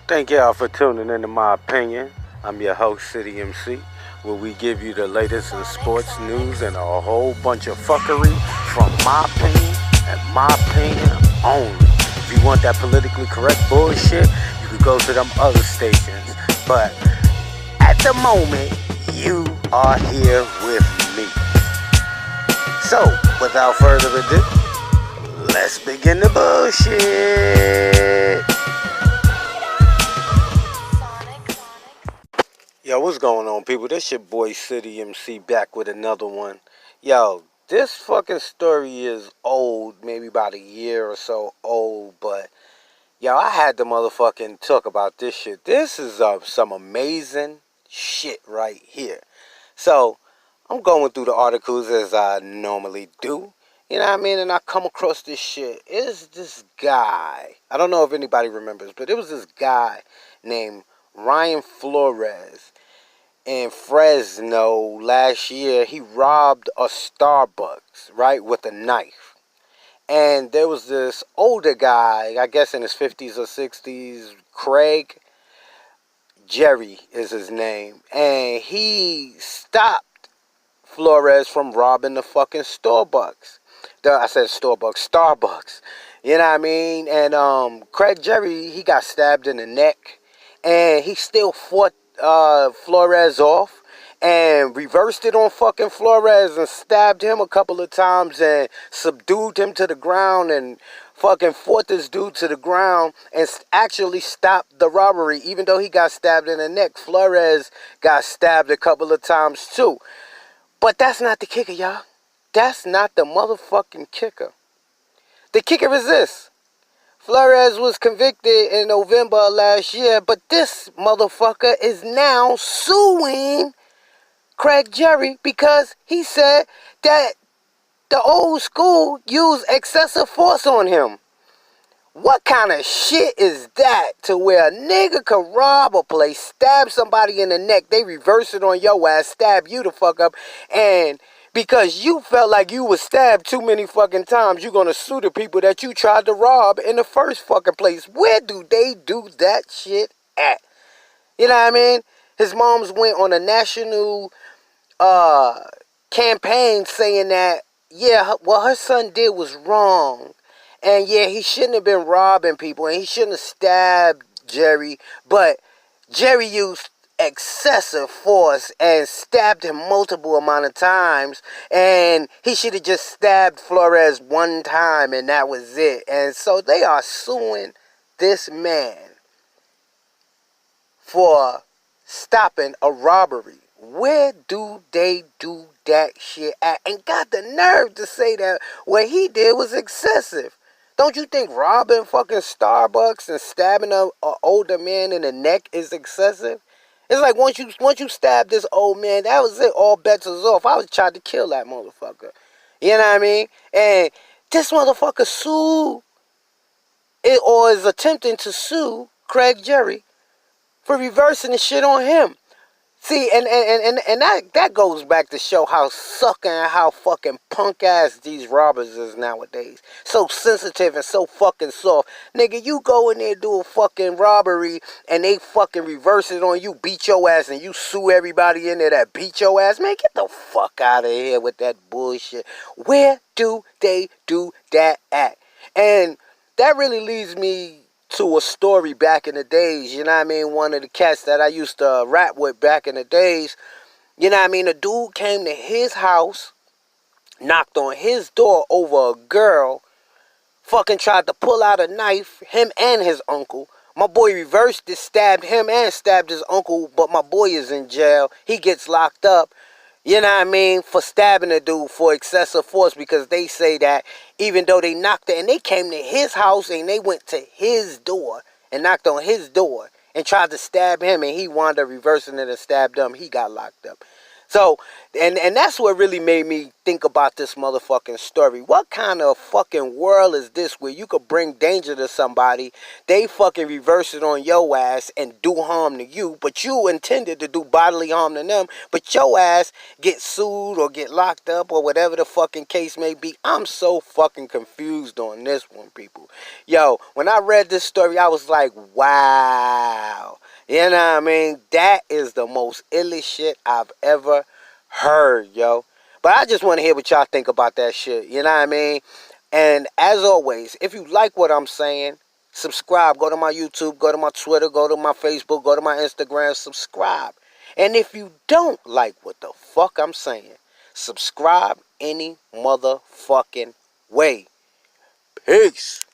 Thank y'all for tuning into my opinion. I'm your host, City MC, where we give you the latest in sports news and a whole bunch of fuckery from my opinion and my opinion only. If you want that politically correct bullshit, you could go to them other stations. But at the moment, you are here with me. So, without further ado, let's begin the bullshit. Yo, what's going on, people? This your boy City MC back with another one. Yo, this fucking story is old, maybe about a year or so old, but yo, I had to motherfucking talk about this shit. This is some amazing shit right here. So, I'm going through the articles as I normally do. You know what I mean? And I come across this shit. It's this guy. I don't know if anybody remembers, but it was this guy named Ryan Flores in Fresno last year. He robbed a Starbucks, right, with a knife. And there was this older guy, I guess in his 50s or 60s, Craig, Jerry is his name. And he stopped Flores from robbing the fucking Starbucks. I said Starbucks. You know what I mean? And Craig Jerry, he got stabbed in the neck. And he still fought Flores off and reversed it on fucking Flores and stabbed him a couple of times and subdued him to the ground and fucking fought this dude to the ground and actually stopped the robbery. Even though he got stabbed in the neck, Flores got stabbed a couple of times too. But that's not the kicker, y'all. That's not the motherfucking kicker. The kicker is this. Flores was convicted in November of last year, but this motherfucker is now suing Craig Jerry because he said that the old school used excessive force on him. What kind of shit is that to where a nigga could rob a place, stab somebody in the neck, they reverse it on your ass, stab you the fuck up, and because you felt like you was stabbed too many fucking times, you're gonna sue the people that you tried to rob in the first fucking place. Where do they do that shit at? You know what I mean? His mom's went on a national campaign saying that, yeah, what her son did was wrong. And yeah, he shouldn't have been robbing people and he shouldn't have stabbed Jerry. But Jerry used excessive force and stabbed him multiple amount of times, and he should have just stabbed Flores one time and that was it. And so they are suing this man for stopping a robbery. Where do they do that shit at? And got the nerve to say that what he did was excessive. Don't you think robbing fucking Starbucks and stabbing a older man in the neck is excessive? It's like once you stab this old man, that was it. All bets was off. I was trying to kill that motherfucker. You know what I mean? And this motherfucker sued it, or is attempting to sue Craig Jerry for reversing the shit on him. See, and that goes back to show how sucking and how fucking punk ass these robbers is nowadays. So sensitive and so fucking soft. Nigga, you go in there do a fucking robbery and they fucking reverse it on you, beat your ass, and you sue everybody in there that beat your ass. Man, get the fuck out of here with that bullshit. Where do they do that at? And that really leads me to a story back in the days, you know what I mean? One of the cats that I used to rap with back in the days, you know what I mean? A dude came to his house, knocked on his door over a girl, fucking tried to pull out a knife, him and his uncle. My boy reversed it, stabbed him and stabbed his uncle, but my boy is in jail. He gets locked up. You know what I mean? For stabbing a dude for excessive force, because they say that even though they knocked it and they came to his house and they went to his door and knocked on his door and tried to stab him and he wound up reversing it and stabbed them, he got locked up. So, and that's what really made me think about this motherfucking story. What kind of fucking world is this where you could bring danger to somebody, they fucking reverse it on your ass and do harm to you, but you intended to do bodily harm to them, but your ass get sued or get locked up or whatever the fucking case may be. I'm so fucking confused on this one, people. Yo, when I read this story, I was like, wow. You know what I mean? That is the most illest shit I've ever heard, yo. But I just want to hear what y'all think about that shit. You know what I mean? And as always, if you like what I'm saying, subscribe. Go to my YouTube, go to my Twitter, go to my Facebook, go to my Instagram, subscribe. And if you don't like what the fuck I'm saying, subscribe any motherfucking way. Peace.